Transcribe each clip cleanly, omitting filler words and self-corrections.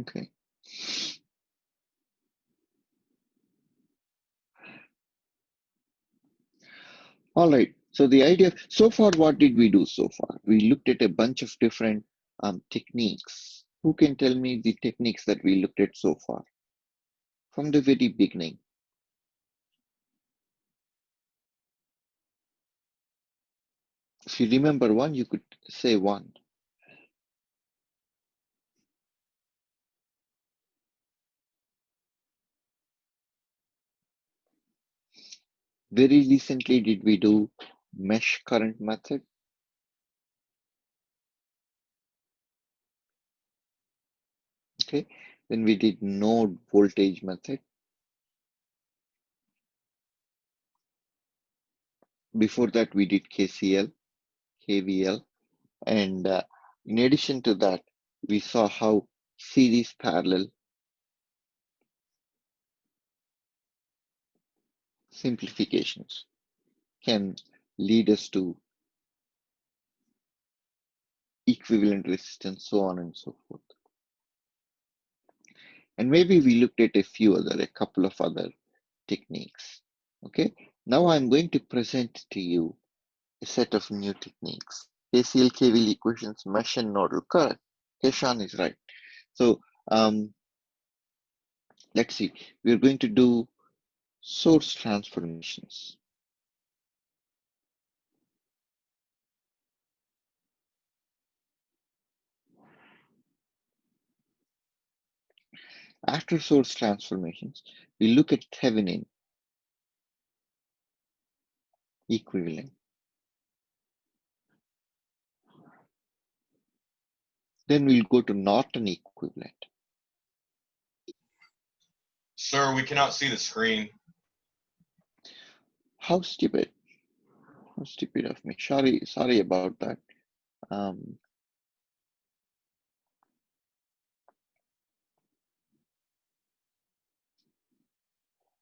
Okay. All right. So the idea, so far, what did we do so far? We looked at a bunch of different techniques. Who can tell me the techniques that we looked at so far from the very beginning? If you remember one, you could say one. Very recently, did we do mesh current method? Okay. Then we did node voltage method. Before that, we did KCL, KVL. And in addition to that, we saw how series parallel simplifications can lead us to equivalent resistance, so on and so forth. And maybe we looked at a couple of other techniques. Okay, now I'm going to present to you a set of new techniques. KCL, KVL equations, mesh and nodal current. Keshan is right. So let's see, we're going to do source transformations. After source transformations, we look at Thevenin equivalent. Then we'll go to Norton equivalent. Sir, we cannot see the screen. How stupid. How stupid of me. Sorry about that.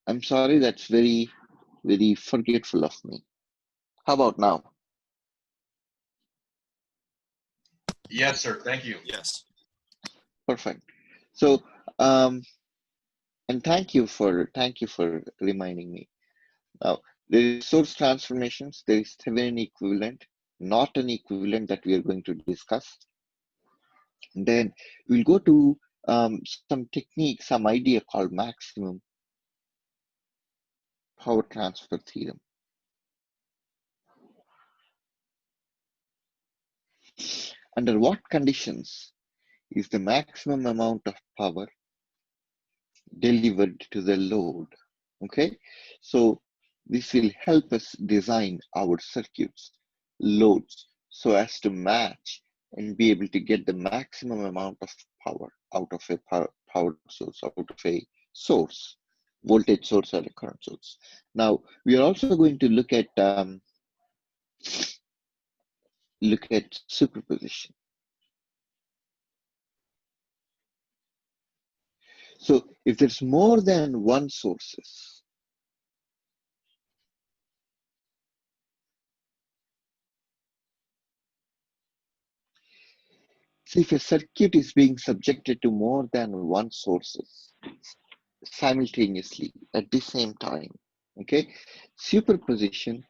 I'm sorry, that's very, very forgetful of me. How about now? Yes, sir. Thank you. Yes. Perfect. So, and thank you for reminding me. Now, there is source transformations, there is Thevenin equivalent, Norton equivalent that we are going to discuss. And then we'll go to some technique, some idea called maximum power transfer theorem. Under what conditions is the maximum amount of power delivered to the load? Okay, so this will help us design our circuits, loads, so as to match and be able to get the maximum amount of power out of a power source, out of a source, voltage source or a current source. Now, we are also going to look at superposition. So if there's more than one sources, so if a circuit is being subjected to more than one sources simultaneously at the same time, okay, superposition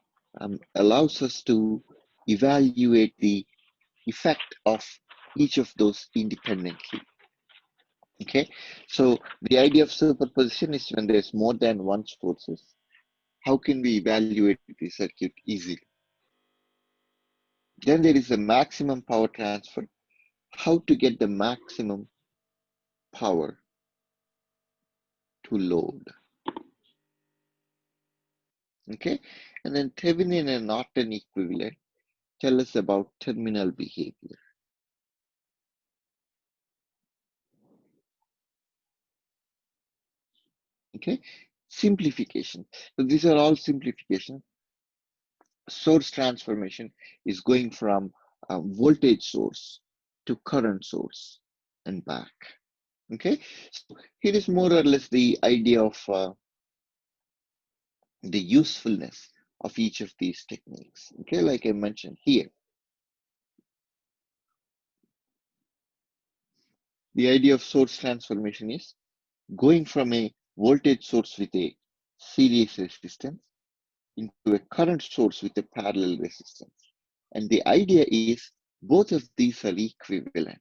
allows us to evaluate the effect of each of those independently. Okay, so the idea of superposition is when there's more than one sources, how can we evaluate the circuit easily? Then there is a maximum power transfer, how to get the maximum power to load. Okay, and then Thevenin and Norton equivalent tell us about terminal behavior. Okay, simplification. So these are all simplification. Source transformation is going from a voltage source to current source and back. Okay, so here is more or less the idea of the usefulness of each of these techniques. Okay, like I mentioned here. The idea of source transformation is going from a voltage source with a series resistance into a current source with a parallel resistance. And the idea is both of these are equivalent.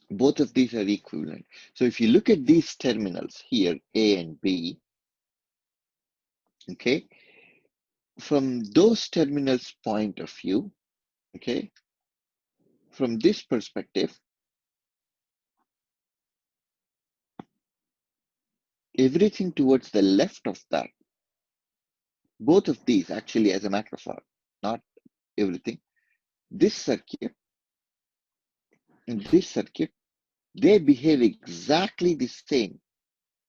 Both of these are equivalent. So if you look at these terminals here, A and B, okay, from those terminals point of view, okay, from this perspective, everything towards the left of that, both of these actually, as a matter of fact, not everything, this circuit and this circuit, they behave exactly the same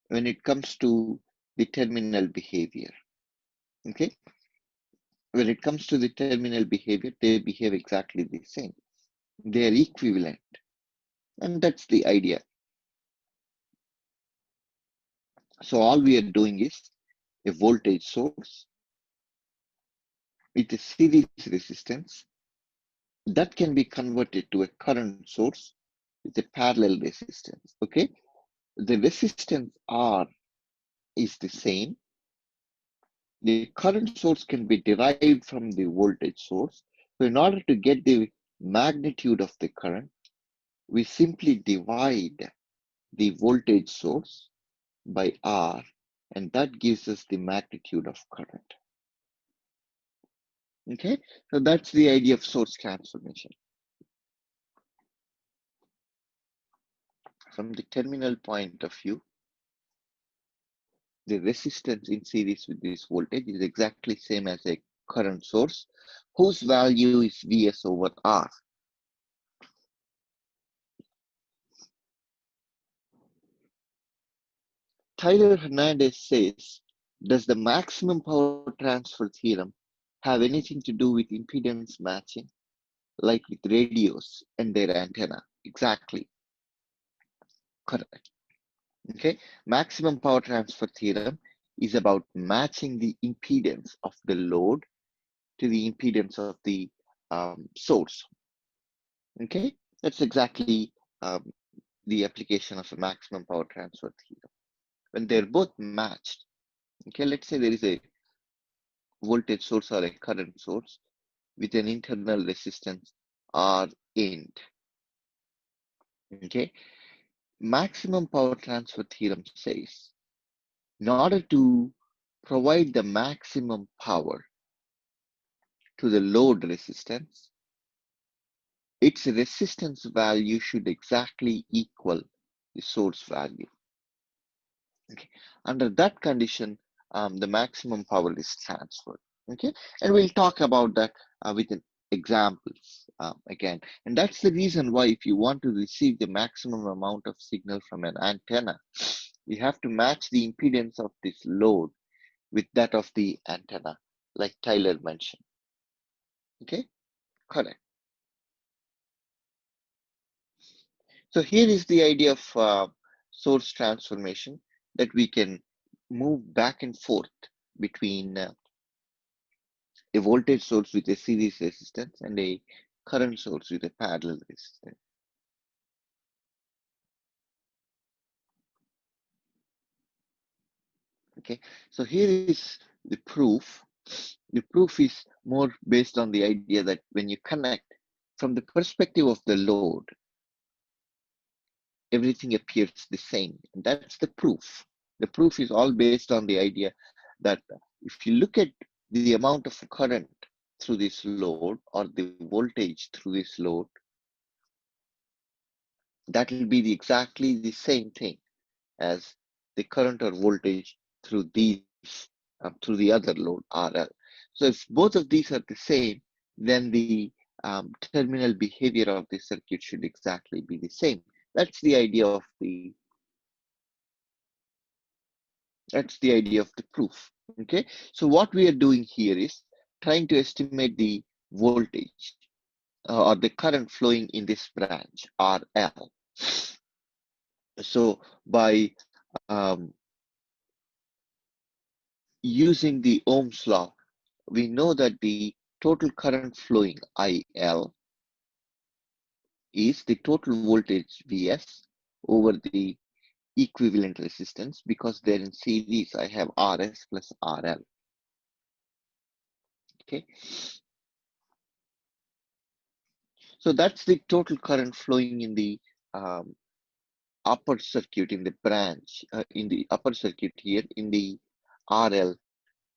when it comes to the terminal behavior. Okay, when it comes to the terminal behavior, they behave exactly the same. They are equivalent, and that's the idea. So all we are doing is a voltage source with a series resistance that can be converted to a current source with a parallel resistance. Okay, the resistance R is the same. The current source can be derived from the voltage source. So in order to get the magnitude of the current, we simply divide the voltage source by R, and that gives us the magnitude of current. Okay, so that's the idea of source transformation. From the terminal point of view, the resistance in series with this voltage is exactly same as a current source, whose value is Vs over R. Tyler Hernandez says, does the maximum power transfer theorem have anything to do with impedance matching, like with radios and their antenna? Exactly. Correct. Okay. Maximum power transfer theorem is about matching the impedance of the load to the impedance of the source. Okay. That's exactly the application of a maximum power transfer theorem. When they're both matched, okay, let's say there is a voltage source or a current source with an internal resistance R int. Okay, maximum power transfer theorem says in order to provide the maximum power to the load resistance, its resistance value should exactly equal the source value. Okay, under that condition, the maximum power is transferred. Okay, and we'll talk about that with examples again. And that's the reason why if you want to receive the maximum amount of signal from an antenna, you have to match the impedance of this load with that of the antenna, like Tyler mentioned. Okay, correct. So here is the idea of source transformation, that we can move back and forth between a voltage source with a series resistance and a current source with a parallel resistance. Okay, so here is the proof. The proof is more based on the idea that when you connect from the perspective of the load, everything appears the same. And that's the proof. The proof is all based on the idea that if you look at the amount of current through this load or the voltage through this load, that will be exactly the same thing as the current or voltage through these through the other load RL. So if both of these are the same, then the terminal behavior of the circuit should exactly be the same. That's the idea of the proof. Okay, so what we are doing here is trying to estimate the voltage or the current flowing in this branch RL. So by using the Ohm's law, we know that the total current flowing IL is the total voltage Vs over the equivalent resistance, because they're in series. I have Rs plus RL. Okay, so that's the total current flowing in the um, upper circuit, in the branch, in the upper circuit here in the RL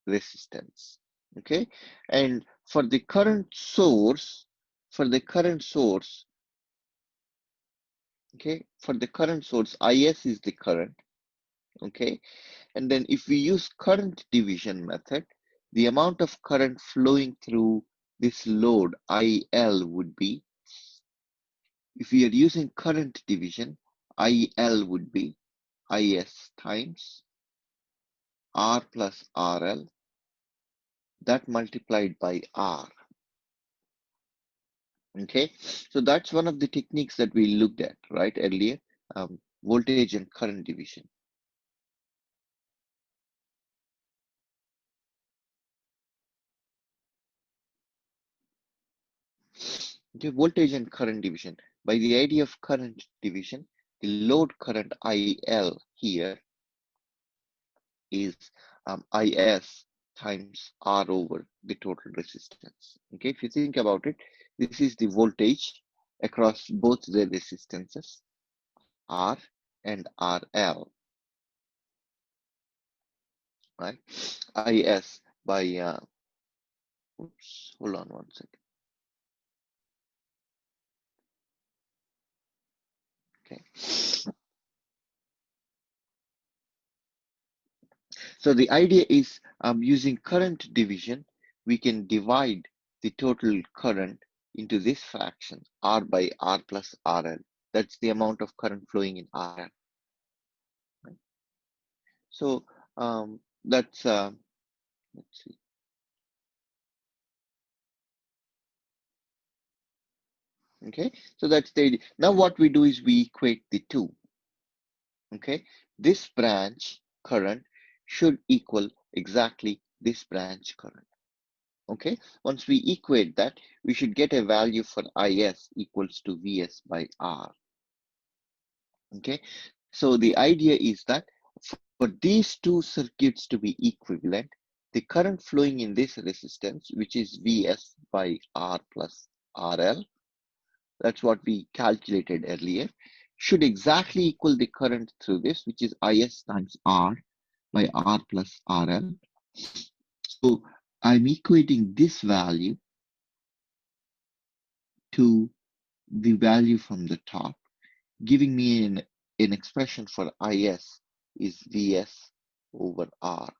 resistance. Okay, and for the current source, for the current source, okay, for the current source, Is is the current. Okay, and then if we use current division method, the amount of current flowing through this load IL would be, if we are using current division, IL would be Is times R plus RL, that multiplied by R. Okay, so that's one of the techniques that we looked at right earlier, voltage and current division. Okay, voltage and current division. By the idea of current division, the load current IL here is Is times R over the total resistance. Okay, if you think about it, this is the voltage across both the resistances, R and RL, right? Is by, oops, hold on one second. Okay, so the idea is, using current division, we can divide the total current into this fraction, R by R plus RL. That's the amount of current flowing in RL. Right? So that's, let's see. Okay, so that's the idea. Now what we do is we equate the two. Okay, this branch current should equal exactly this branch current. Okay, once we equate that, we should get a value for Is equals to Vs by R. Okay, so the idea is that for these two circuits to be equivalent, the current flowing in this resistance, which is Vs by R plus RL, that's what we calculated earlier, should exactly equal the current through this, which is Is times R by R plus RL. So I'm equating this value to the value from the top, giving me an expression for Is is Vs over R.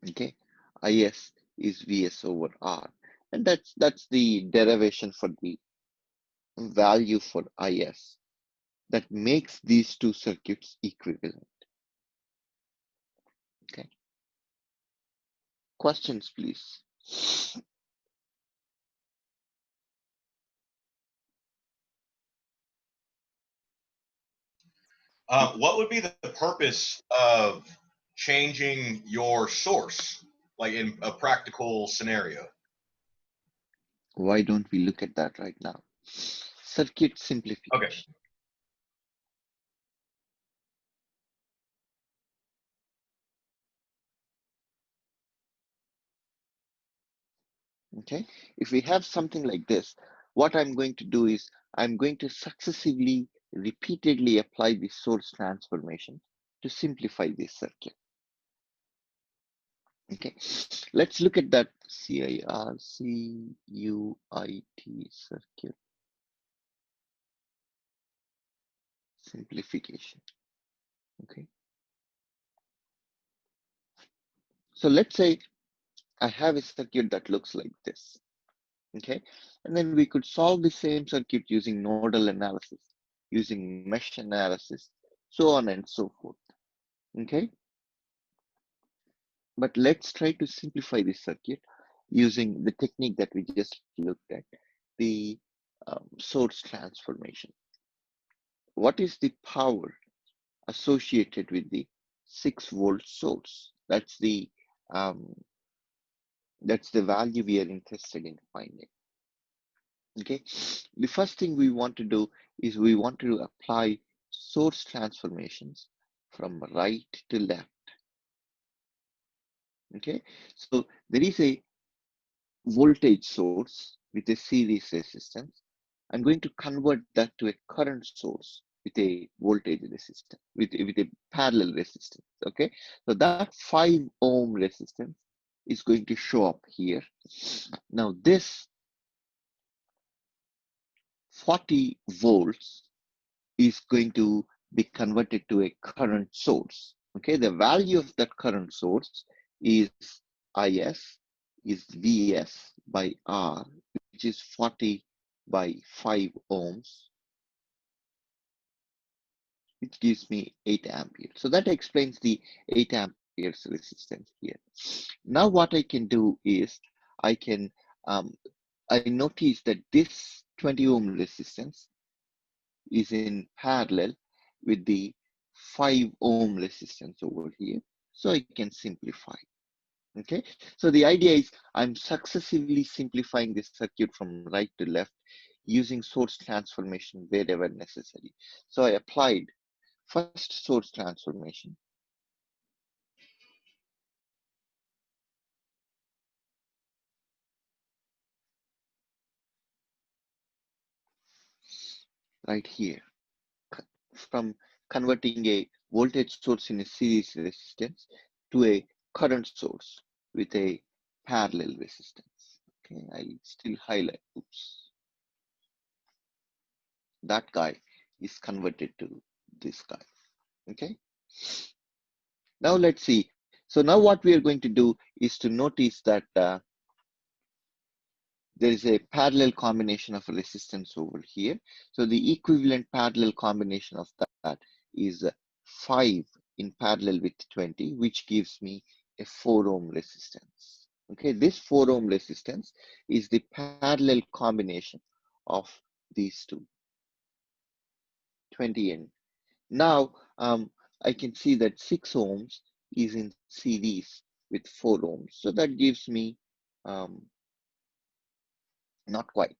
Okay, Is is Vs over R. And that's the derivation for the value for Is that makes these two circuits equivalent. Okay, questions, please. What would be the purpose of changing your source, like in a practical scenario? Why don't we look at that right now? Circuit Okay. simplification. Okay, if we have something like this, what I'm going to do is I'm going to successively, repeatedly apply the source transformation to simplify this circuit. Okay, let's look at that CIRCUIT circuit simplification. Okay, so let's say I have a circuit that looks like this. Okay, and then we could solve the same circuit using nodal analysis, using mesh analysis, so on and so forth. Okay, but let's try to simplify this circuit using the technique that we just looked at, the source transformation. What is the power associated with the 6-volt source. Um, that's the value we are interested in finding. Okay, the first thing we want to do is we want to apply source transformations from right to left. Okay, so there is a voltage source with a series resistance. I'm going to convert that to a current source with a voltage resistance, with a parallel resistance. Okay, so that 5 ohm resistance is going to show up here. Now this 40 volts is going to be converted to a current source. Okay, the value of that current source is IS is VS by R, which is 40 by 5 ohms, which gives me 8 amperes. So that explains the 8 amperes resistance here. Now what I can do is I can I notice that this 20 ohm resistance is in parallel with the 5 ohm resistance over here. So I can simplify. Okay, so the idea is I'm successively simplifying this circuit from right to left using source transformation wherever necessary. So I applied first source transformation. Right here, from converting a voltage source in a series resistance to a current source with a parallel resistance. Okay, I still highlight, oops, that guy is converted to this guy. Okay, now let's see. So now what we are going to do is to notice that there is a parallel combination of resistance over here. So the equivalent parallel combination of that is 5 in parallel with 20, which gives me a 4 ohm resistance. Okay, this 4 ohm resistance is the parallel combination of these two, 20 and now I can see that 6 ohms is in series with 4 ohms. So that gives me um, not quite,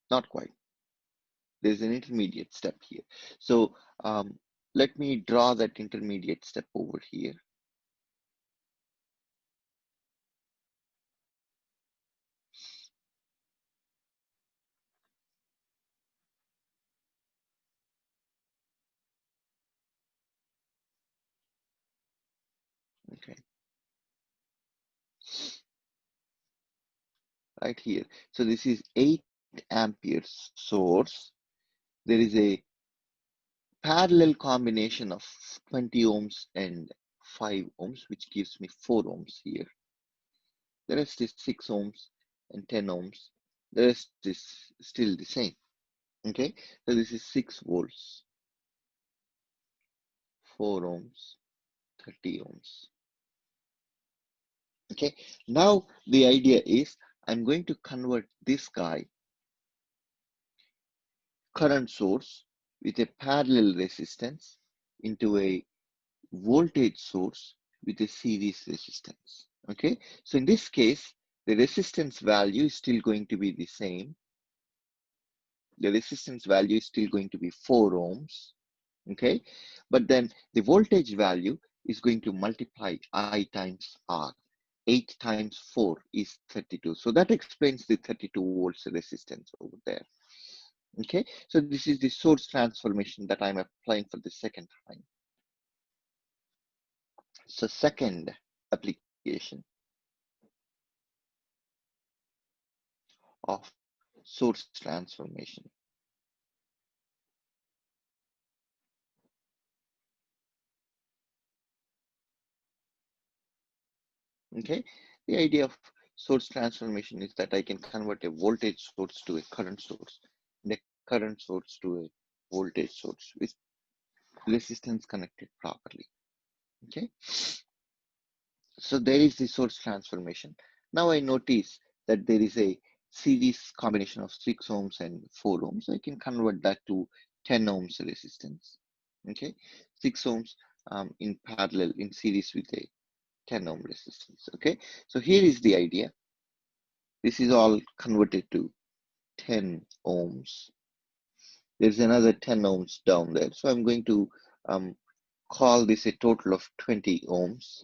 not quite. There's an intermediate step here. So let me draw that intermediate step over here. Okay, right here. So this is 8 amperes source. There is a parallel combination of 20 ohms and 5 ohms, which gives me 4 ohms here. The rest is 6 ohms and 10 ohms. The rest is still the same. Okay, so this is 6 volts, 4 ohms, 30 ohms. Okay, now the idea is I'm going to convert this guy, current source with a parallel resistance, into a voltage source with a series resistance. Okay, so in this case, the resistance value is still going to be the same. The resistance value is still going to be 4 ohms. Okay, but then the voltage value is going to multiply I times R. 8 times 4 is 32. So that explains the 32 volts resistance over there. Okay, so this is the source transformation that I'm applying for the second time. So second application of source transformation. Okay, the idea of source transformation is that I can convert a voltage source to a current source, and a current source to a voltage source with resistance connected properly. Okay, so there is the source transformation. Now I notice that there is a series combination of 6 ohms and 4 ohms. I can convert that to 10 ohms resistance. Okay, 6 ohms in parallel in series with a 10 ohm resistance. Okay, so here is the idea. This is all converted to 10 ohms. There's another 10 ohms down there. So I'm going to call this a total of 20 ohms.